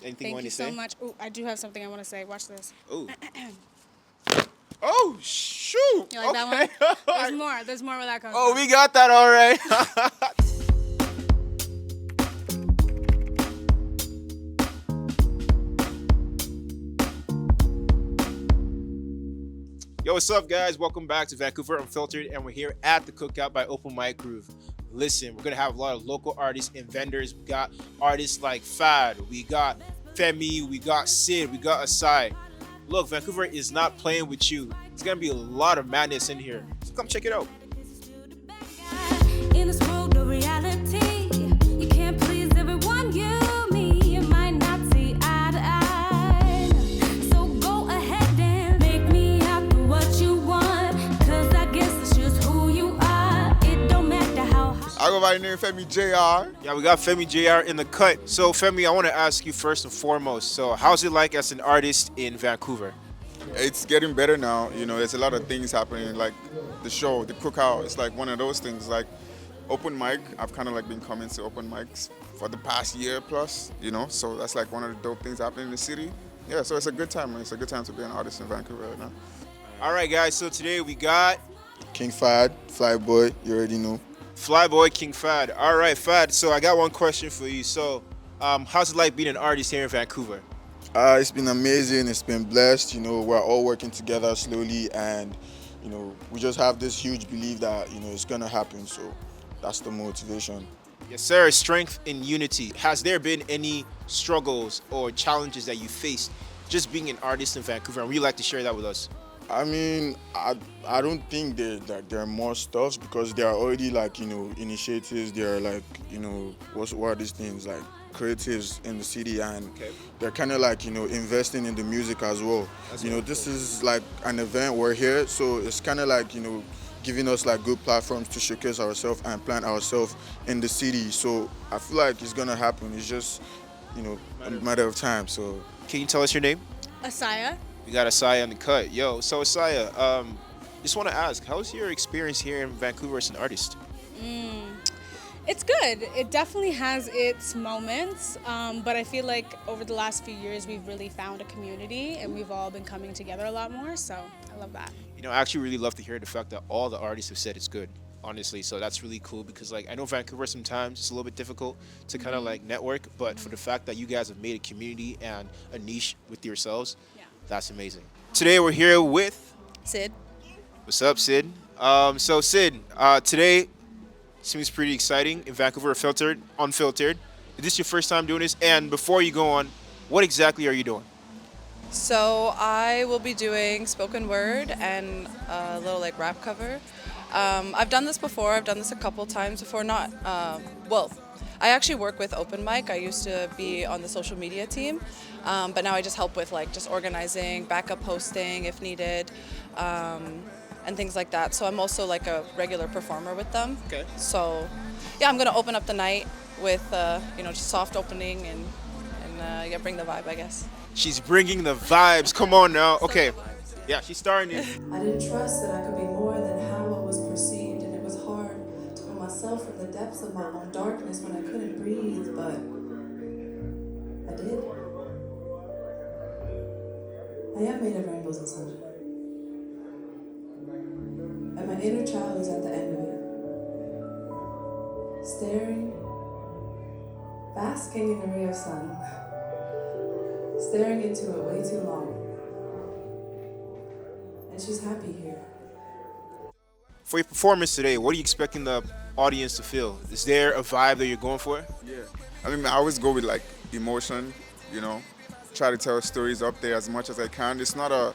Anything you Thank want you to so say? much. Oh, I do have something I want to say. Watch this. Oh. Oh, shoot. You like that Okay. one? There's more. There's more where that comes Oh, from. we got that all right. Yo, what's up, guys? Welcome back to Vancouver Unfiltered, and we're here at the Cookout by Open Mic Groove. Listen, we're gonna have a lot of local artists and vendors. We got artists like Fad, we got Femi, we got Sid, we got Asai. Look, Vancouver is not playing with you. It's gonna be a lot of madness in here. So come check it out. In this world of reality, you can't please everyone. You might not see eye to eye. So go ahead and make me after what you want. 'Cause I guess it's just who you are. It don't matter how hard. I go by the name Femi JR. Yeah, we got Femi JR in the cut. So Femi, I want to ask you first and foremost. So how's it like as an artist in Vancouver? It's getting better now. You know, there's a lot of things happening, like the show, the Cookout. It's like one of those things. Like open mic, I've kind of like been coming to open mics for the past year plus. You know, so that's like one of the dope things happening in the city. Yeah, so it's a good time. It's a good time to be an artist in Vancouver right now. All right, guys. So today we got King Fad, Flyboy, you already know. Flyboy King Fad. All right, Fad. So I got one question for you. So, how's it like being an artist here in Vancouver? It's been amazing. It's been blessed. You know, we're all working together slowly, and you know, we just have this huge belief that it's gonna happen. So that's the motivation. Yes, sir. Strength in unity. Has there been any struggles or challenges that you faced just being an artist in Vancouver? And would you like to share that with us? I mean, I don't think there are more stuffs because there are already like initiatives. There are like what are these things like creatives in the city, and Okay. they're kind of like investing in the music as well. This is like an event. We're here, so it's kind of like giving us like good platforms to showcase ourselves and plant ourselves in the city. So I feel like it's gonna happen. It's just a matter of time. So Can you tell us your name? Asaya. We got Asaya on the cut. Yo, so Asaya, just want to ask, how's your experience here in Vancouver as an artist? It's good. It definitely has its moments, but I feel like over the last few years we've really found a community and we've all been coming together a lot more. So I love that. I actually really love to hear the fact that all the artists have said it's good, honestly. So that's really cool because, like, I know Vancouver sometimes it's a little bit difficult to kind of like network, but for the fact that you guys have made a community and a niche with yourselves, Yeah. that's amazing. Today we're here with, Sid. what's up, Sid? So Sid, today seems pretty exciting in Vancouver Unfiltered. Is this your first time doing this? And before you go on, what exactly are you doing? So I will be doing spoken word and a little like rap cover. I've done this before. I've done this a couple times before. Not well. I actually work with Open Mic. I used to be on the social media team, but now I just help with like just organizing, backup hosting if needed, and things like that. So I'm also like a regular performer with them. Okay. So yeah, I'm gonna open up the night with just soft opening and yeah, bring the vibe, I guess. She's bringing the vibes. Come on now. Okay. Yeah, she's starting it. I didn't trust that I could be more than how I was perceived, and it was hard to pull myself from the depths of my own darkness when I couldn't breathe, but I did. I am made of rainbows and sunshine. And my inner child is at the end of it. Staring, basking in the ray of sun. Staring into it way too long. And she's happy here. For your performance today, what are you expecting the audience to feel? Is there a vibe that you're going for? yeah, I mean, I always go with like emotion. Try to tell stories up there as much as I can. It's not a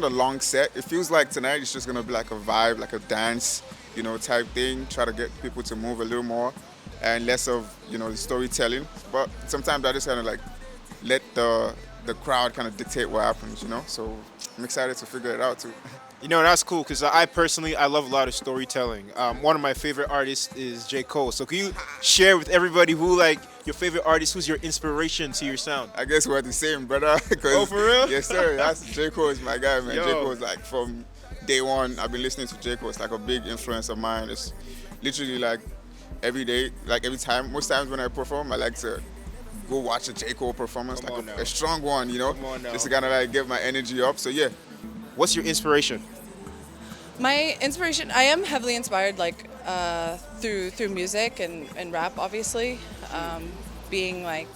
long set. It feels like tonight it's just gonna be like a vibe, like a dance, type thing. Try to get people to move a little more and less of the storytelling. But sometimes I just kind of like let the crowd kind of dictate what happens. So I'm excited to figure it out too. That's cool because I personally love a lot of storytelling. One of my favorite artists is J. Cole. So can you share with everybody your favorite artist, who's your inspiration to your sound? I guess we're the same, brother. Oh, for real? Yes, sir. That's J. Cole is my guy, man. Yo. J. Cole is like from day one. I've been listening to J. Cole. It's like a big influence of mine. It's literally like every day, like every time. Most times when I perform, I like to go watch a J. Cole performance, Come like on now. a strong one, you know, Come on now. just to kind of like get my energy up. So yeah, What's your inspiration? My inspiration, I am heavily inspired like through music and rap, obviously, being like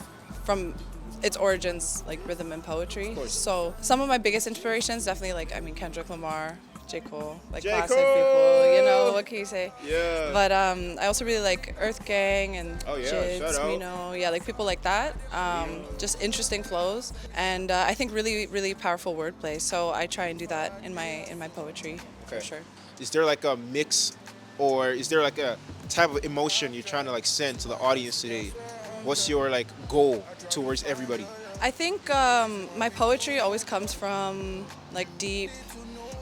from its origins like rhythm and poetry. course. So some of my biggest inspirations definitely like Kendrick Lamar, J. Cole, like J. classic Cole! people. You know, what can you say? Yeah. But I also really like Earth Gang and Oh, yeah, Jids, shout out. Mino, yeah, like people like that. Just interesting flows, and I think really really powerful wordplay. So I try and do that in my poetry for Okay. sure. Is there like a mix, or is there like a type of emotion you're trying to like send to the audience today? What's your like goal towards everybody? I think my poetry always comes from like deep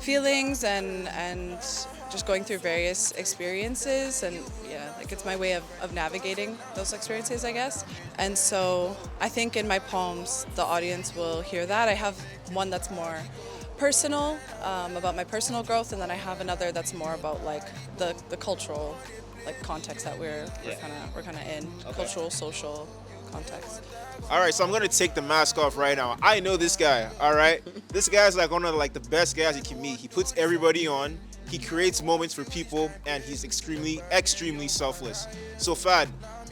feelings and just going through various experiences, and yeah, like it's my way of navigating those experiences, I guess. And so I think in my poems the audience will hear that. I have one that's more personal, about my personal growth, and then I have another that's more about like the cultural like context that we're kind of in, cultural, social context. All right, so I'm gonna take the mask off right now. I know this guy. All right, this guy's like one of like the best guys you can meet. He puts everybody on. He creates moments for people, and he's extremely selfless. So Fad,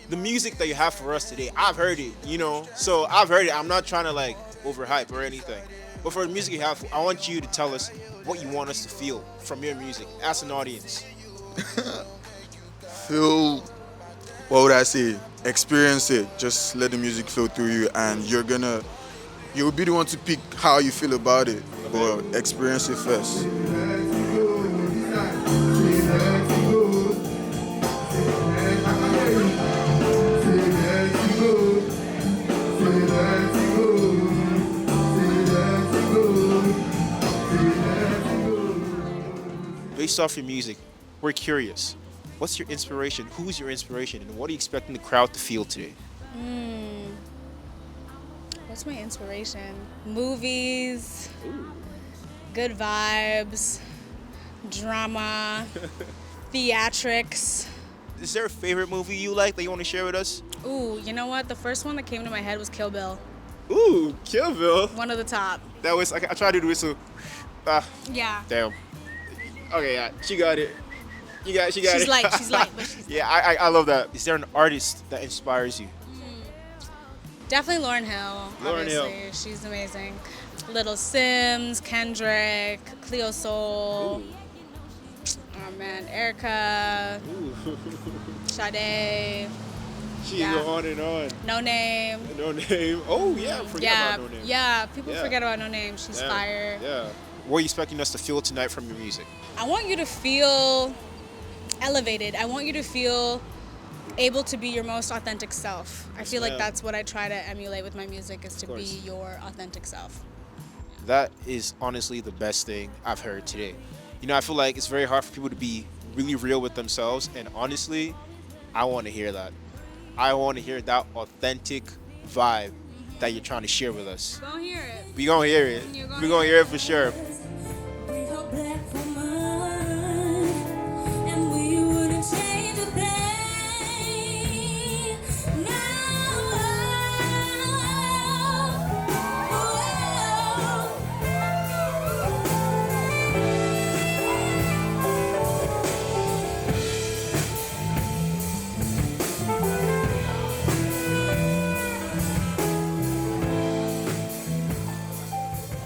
the music that you have for us today, I've heard it. You know, so I've heard it. I'm not trying to like overhype or anything. But for the music you have, I want you to tell us what you want us to feel from your music as an audience. Feel, what would I say? Experience it. Just let the music flow through you, and you'll be the one to pick how you feel about it. But experience it first. Based off your music, we're curious. What's your inspiration? Who's your inspiration? And what are you expecting the crowd to feel today? What's my inspiration? Movies, good vibes, drama, theatrics. Is there a favorite movie you like that you want to share with us? Ooh, you know what? The first one that came to my head was Kill Bill. Ooh, Kill Bill. One of the top. That was, I tried to do it, so, Yeah. damn. Okay, yeah, she got it. She got it. She's light, but she's Yeah, I love that. Is there an artist that inspires you? definitely Lauryn Hill. Lauryn Hill. Obviously, she's amazing. Little Sims, Kendrick, Cleo Soul. Oh man, Erica, Sade, She Yeah. go on and on. No Name. No Name. Oh yeah, forget Yeah, about No Name. yeah. People Yeah. forget about No Name. She's Damn. fire. Yeah. What are you expecting us to feel tonight from your music? I want you to feel elevated. I want you to feel able to be your most authentic self. I feel like ma'am. that's what I try to emulate with my music, is to be course. your authentic self. That is honestly the best thing I've heard today. You know, I feel like it's very hard for people to be really real with themselves, and honestly, I want to hear that. I want to hear that authentic vibe that you're trying to share with us. Go hear it. We gonna hear it. You're gonna We gonna hear it for sure. We're a black woman, and we wouldn't change a thing.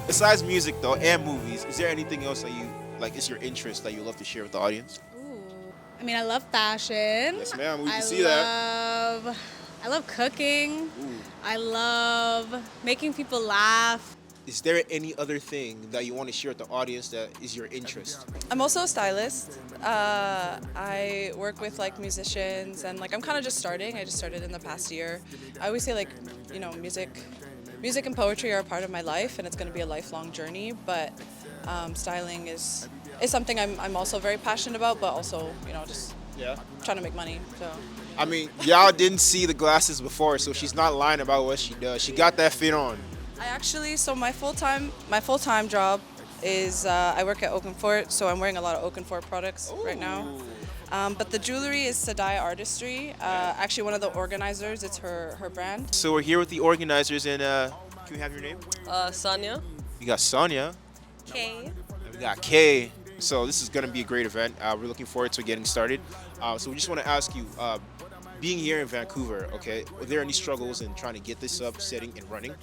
Besides music though and movies, is there anything else that you like is your interest that you love to share with the audience? I mean, I love fashion. Yes, ma'am. We can I see that. I love cooking. I love making people laugh. Is there any other thing that you want to share with the audience that is your interest? I'm also a stylist. I work with like musicians, and like I'm kind of just starting. I just started in the past year. I always say like, you know, music and poetry are a part of my life, and it's going to be a lifelong journey. But styling is something I'm also very passionate about, but also, you know, just Yeah. trying to make money. So I mean, y'all didn't see the glasses before, so she's not lying about what she does. She got that fit on. I actually, so my full-time job is I work at Oakenfort, so I'm wearing a lot of Oakenfort products right now. But the jewelry is Sadai Artistry. Actually, one of the organizers. It's her brand. So we're here with the organizers, and can we have your name? Sonia. We got Sonia. Kay. And we got Kay. So this is going to be a great event. We're looking forward to getting started. So we just want to ask you, being here in Vancouver, okay, are there any struggles in trying to get this up, setting, and running?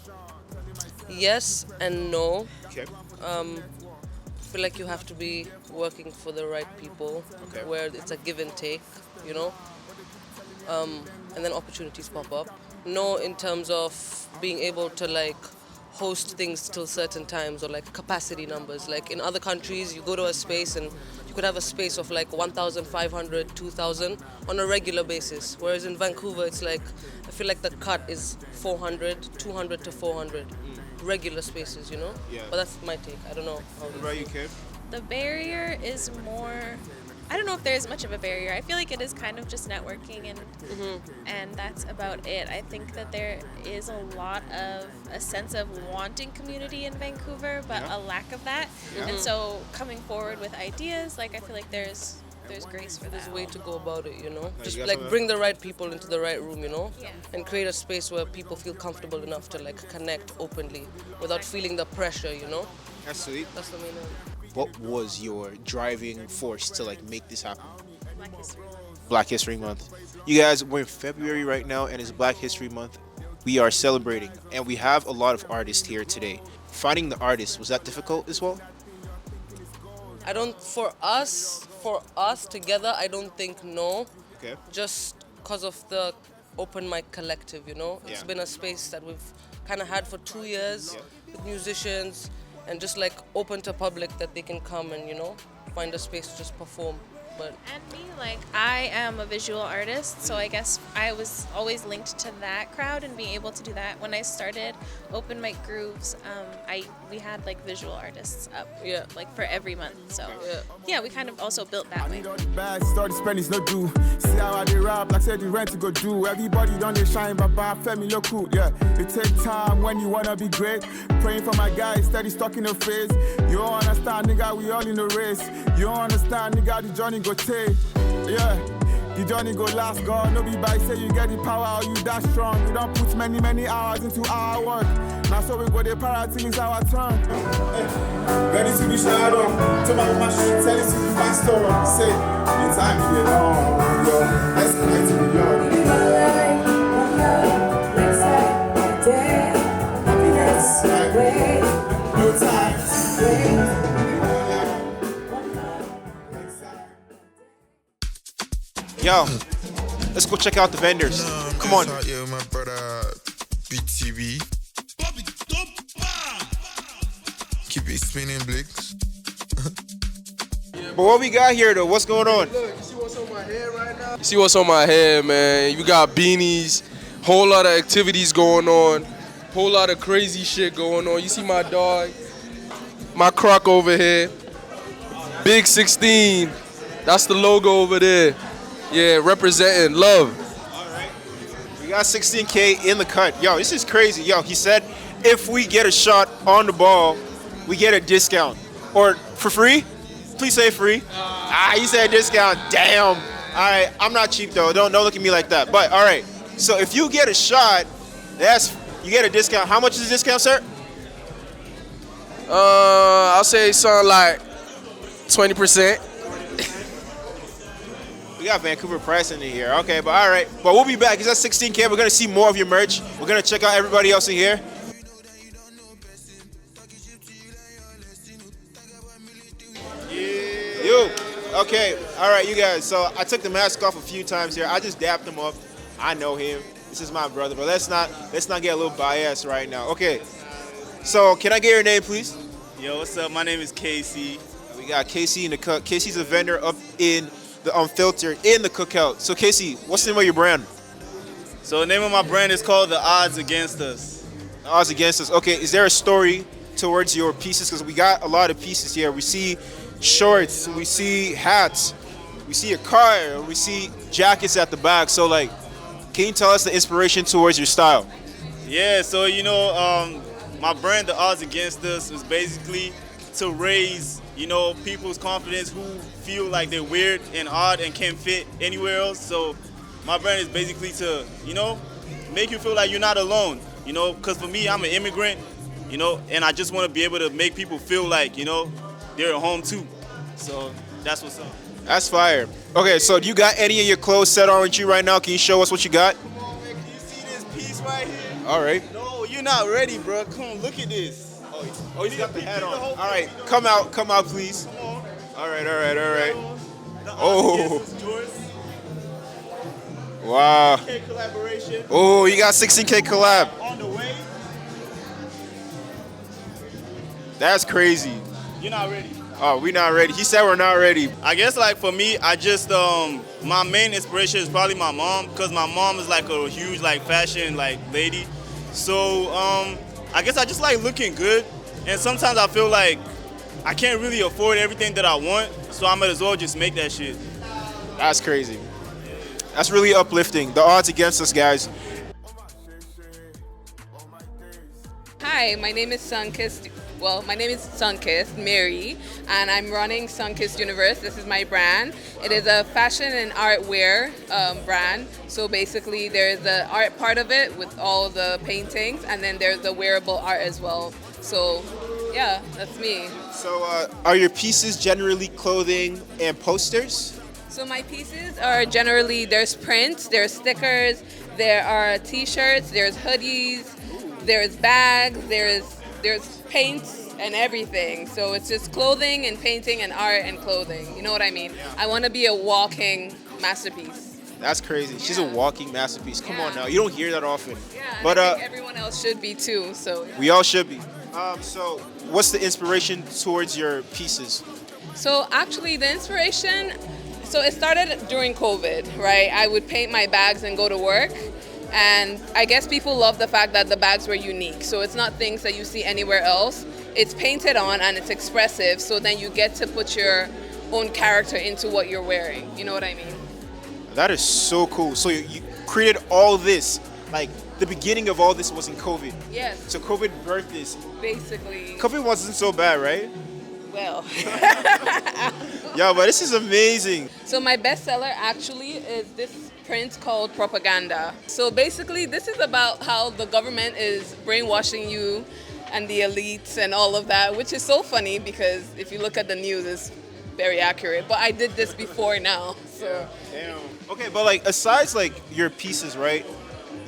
Yes and no. Okay. I feel like you have to be working for the right people, Okay. where it's a give and take, you know. And then opportunities pop up. No, in terms of being able to like host things till certain times or like capacity numbers. Like in other countries, you go to a space and you could have a space of like 1,500, 2,000 on a regular basis. Whereas in Vancouver, it's like, I feel like the cut is 400, 200 to 400 regular spaces, you know? Yeah. But that's my take. I don't know. What about you, Kay? The barrier is more, I don't know if there's much of a barrier. I feel like it is kind of just networking and that's about it. I think that there is a lot of a sense of wanting community in Vancouver, but Yeah. a lack of that. And so coming forward with ideas, like I feel like there's grace for There's that. a way to go about it, you know? Just you got like something? bring the right people into the right room, you know? Yeah. And create a space where people feel comfortable enough to like connect openly without feeling the pressure, you know? That's sweet. That's the main one. What was your driving force to like make this happen? Black History. Black History Month. You guys, we're in February right now, and it's Black History Month. We are celebrating, and we have a lot of artists here today. Finding the artists, was that difficult as well? I don't, for us together, I don't think no. Okay. Just because of the open mic collective, you know? It's Yeah. been a space that we've kind of had for 2 years with musicians and just like open to public that they can come and, you know, find a space to just perform. But And me, like, I am a visual artist, so I guess I was always linked to that crowd and being able to do that. When I started Open Mic Grooves, we had like visual artists up, Yeah. like for every month. So Yeah. yeah, we kind of also built that way. Bad start spend is no do. See how I dey rap, like said the rent to go do. Everybody done they shine, but Femi look cool, yeah. It take time when you wanna be great. Praying for my guys, steady stuck in the face. You don't understand, nigga, we all in the race. You don't understand, nigga, the journey go take. Yeah, the journey go last, God. No be by say you get the power or you that strong. We don't put many hours into our work. Now so we go the para till it's our turn. Ready to be shot on. To my machine, tell it to be faster. Say, the time to get on, yo. Let's connect to the yard. No time to wait. Yo, let's go check out the vendors. Come on. Out here with my brother BTV. Keep it spinning, Blicks. But what we got here though, what's going on? You see what's on my head, man? You got beanies, whole lot of activities going on, whole lot of crazy shit going on. You see my dog, my croc over here, Big 16. That's the logo over there. Yeah, representing love. We got 16K in the cut. Yo, this is crazy. Yo, he said if we get a shot on the ball, we get a discount. Or for free? Please say free. He said discount. Damn. All right, I'm not cheap though. Don't look at me like that. But all right. So if you get a shot, you get a discount. How much is the discount, sir? I'll say something like 20%. We got Vancouver pricing in here. Okay, but all right. But we'll be back. It's at 16K. We're going to see more of your merch. We're going to check out everybody else in here. You. Okay. All right, you guys. So I took the mask off a few times here. I just dapped him up. I know him. This is my brother. But let's not get a little biased right now. Okay. So can I get your name, please? Yo, what's up? My name is Casey. We got Casey in the cut. Casey's a vendor up in the Unfiltered in the Cookout. So Casey, what's the name of your brand? So the name of my brand is called The Odds Against Us. The Odds Against Us. Okay, is there a story towards your pieces? Because we got a lot of pieces here. We see shorts, we see hats, we see a car, we see jackets at the back. So like, can you tell us the inspiration towards your style? Yeah, so you know, my brand, The Odds Against Us, is basically to raise, you know, people's confidence who feel like they're weird and odd and can't fit anywhere else. So my brand is basically to, you know, make you feel like you're not alone, you know, because for me, I'm an immigrant, you know, and I just want to be able to make people feel like, you know, they're at home too. So that's what's up. That's fire. Okay, so do you got any of your clothes set on with you right now? Can you show us what you got? Come on, man, can you see this piece right here? All right. No, you're not ready, bro. Come on, look at this. Oh, he's got the hat on. All right, come out, please. Come on. All right. The Oh. Oz is yours. Wow. Okay, collaboration. Oh, you got 16K collab. On the way. That's crazy. You're not ready. Oh, we not ready. He said we're not ready. I guess like for me, I just my main inspiration is probably my mom, because my mom is like a huge like fashion like lady. So I guess I just like looking good, and sometimes I feel like I can't really afford everything that I want, so I might as well just make that shit. That's crazy. That's really uplifting. The odds against us, guys. Hi, my name is Sunkissed. Well, my name is Sunkissed Mary, and I'm running Sunkissed Universe. This is my brand. It is a fashion and art wear brand. So basically, there's the art part of it with all the paintings, and then there's the wearable art as well. So, yeah, that's me. So, are your pieces generally clothing and posters? So my pieces are generally, there's prints, there's stickers, there are t-shirts, there's hoodies, there's bags, there's paints and everything. So it's just clothing and painting and art and clothing. You know what I mean? I want to be a walking masterpiece. That's crazy. She's a walking masterpiece. Come on now. You don't hear that often. Yeah, But I think everyone else should be too. So we all should be. So what's the inspiration towards your pieces? So actually the inspiration, so it started during COVID, right? I would paint my bags and go to work. And I guess people love the fact that the bags were unique. So it's not things that you see anywhere else. It's painted on and it's expressive. So then you get to put your own character into what you're wearing. You know what I mean? That is so cool. So you created all this, like the beginning of all this was in COVID. Yes. So COVID birthed this. Basically. COVID wasn't so bad, right? Well. Yeah, but this is amazing. So my bestseller actually is this print called Propaganda. So basically this is about how the government is brainwashing you and the elites and all of that, which is so funny because if you look at the news, it's very accurate. But I did this before now, so. Damn. Okay, but like aside like your pieces, right?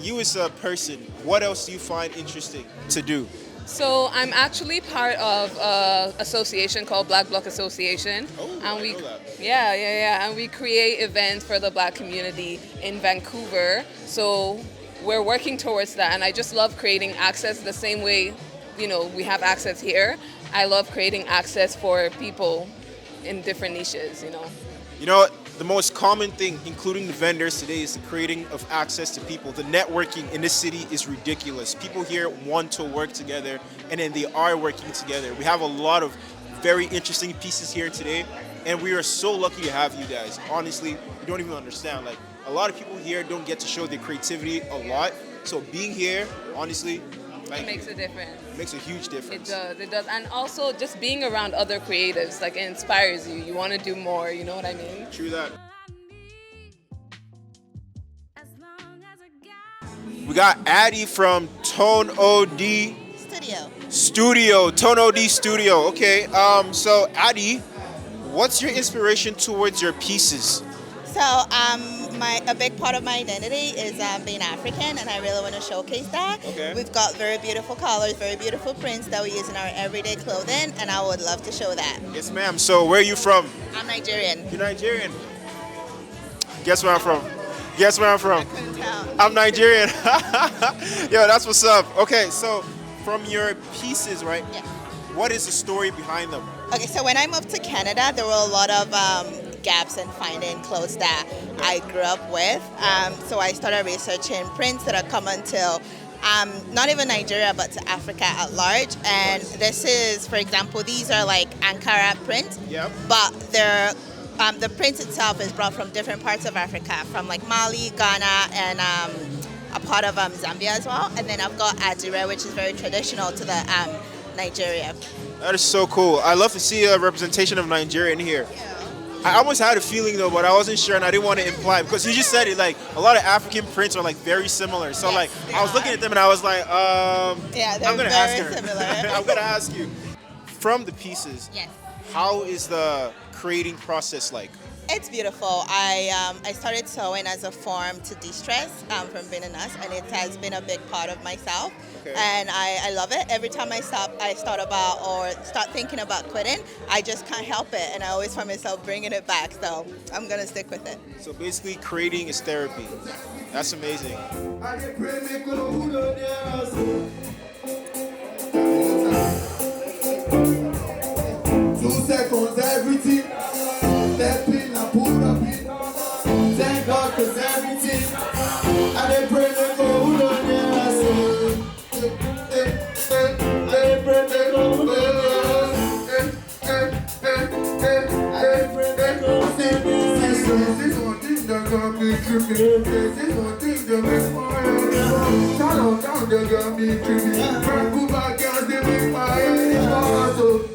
You as a person, what else do you find interesting to do? So I'm actually part of an association called Black Bloc Association. Oh, and I we, know that. Yeah. And we create events for the Black community in Vancouver. So we're working towards that. And I just love creating access the same way, you know, we have access here. I love creating access for people in different niches, you know. You know what? The most common thing, including the vendors today, is the creating of access to people. The networking in this city is ridiculous. People here want to work together, and then they are working together. We have a lot of very interesting pieces here today, and we are so lucky to have you guys. Honestly, you don't even understand. Like, a lot of people here don't get to show their creativity a lot. So being here, honestly, like, It makes a difference. makes a huge difference. It does. And also just being around other creatives, like it inspires you. You want to do more, you know what I mean? True that. We got Addie from Tone OD Studio. Tone OD Studio. Okay. So Addie, what's your inspiration towards your pieces? So a big part of my identity is being African, and I really want to showcase that. Okay. We've got very beautiful colors, very beautiful prints that we use in our everyday clothing, and I would love to show that. Yes, ma'am. So where are you from? I'm Nigerian. You're Nigerian. Guess where I'm from? Guess where I'm from? Couldn't tell. I'm Nigerian. Yo, that's what's up. Okay, so from your pieces, right? Yeah. What is the story behind them? Okay, so when I moved to Canada, there were a lot of gaps in finding clothes that I grew up with. So I started researching prints that are common to not even Nigeria, but to Africa at large. And this is, for example, these are like Ankara prints, Yep. but they're the print itself is brought from different parts of Africa, from like Mali, Ghana, and a part of Zambia as well. And then I've got Adire, which is very traditional to the Nigeria. That is so cool. I love to see a representation of Nigeria in here. I almost had a feeling though, but I wasn't sure, and I didn't want to imply because you just said it. Like a lot of African prints are like very similar. So like I was looking at them and I was like, Yeah, they're I'm gonna ask very her. similar. I'm gonna ask you. From the pieces, Yes. how is the creating process like? It's beautiful. I started sewing as a form to de-stress from being a nurse, and it has been a big part of myself. Okay. And I love it. Every time I start thinking about quitting, I just can't help it, and I always find myself bringing it back. So I'm gonna stick with it. So basically, creating is therapy. That's amazing. 2 seconds, everything. Step in, I pull up in. Thank God, cause everything. I didn't pray they go, who don't hear us. I didn't pray they go, who don't hear us. I didn't pray they go, who don't hear us. This one thing that got me tripping. This one thing that makes my head go. Turn down, they got me tripping. Vancouver girls, they make my head go.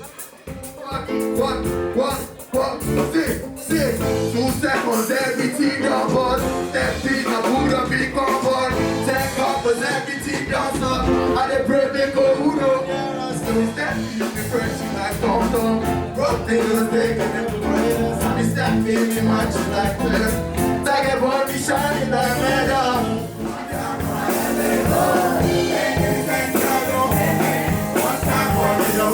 What, six, 2 seconds, everything done, but step in, I put a big on board. Take off, cause everything done, so I dey pray, they go, who know? So step in, the French, like Tom Tom. Rock niggas, they can never break. I be stepping, me matching like this. Take a boy, be shining like metal. One time for me, no,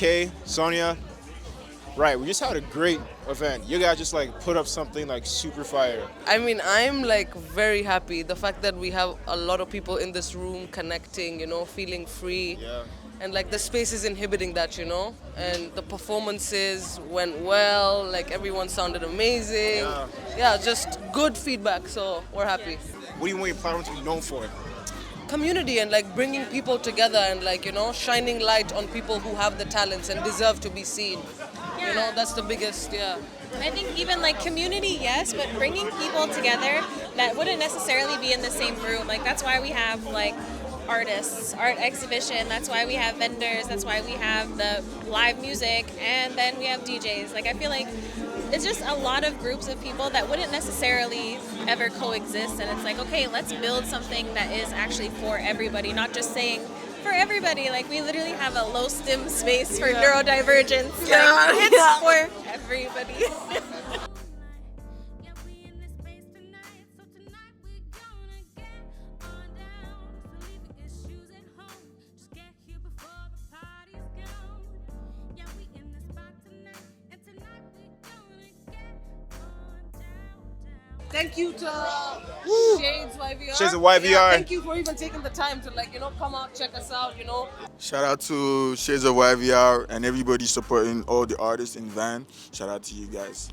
Kay, Sonia, right, we just had a great event. You guys just like put up something like super fire. I mean, I'm like very happy. The fact that we have a lot of people in this room connecting, you know, feeling free. Yeah. And like the space is inhibiting that, you know? And the performances went well, like everyone sounded amazing. Yeah, just good feedback, so we're happy. What do you want your platform to be known for? Community and like bringing people together and like, you know, shining light on people who have the talents and deserve to be seen. You know, that's the biggest, I think even like community, yes, but bringing people together that wouldn't necessarily be in the same room. Like that's why we have like artists, art exhibition, that's why we have vendors, that's why we have the live music, and then we have DJs. Like I feel like it's just a lot of groups of people that wouldn't necessarily ever coexist, and it's like, okay, let's build something that is actually for everybody, not just saying for everybody. Like we literally have a low stim space for neurodivergence. Like, it's for everybody. Thank you to Shades YVR. Shades of YVR. Yeah, thank you for even taking the time to like, you know, come out, check us out, you know. Shout out to Shades of YVR and everybody supporting all the artists in Van. Shout out to you guys.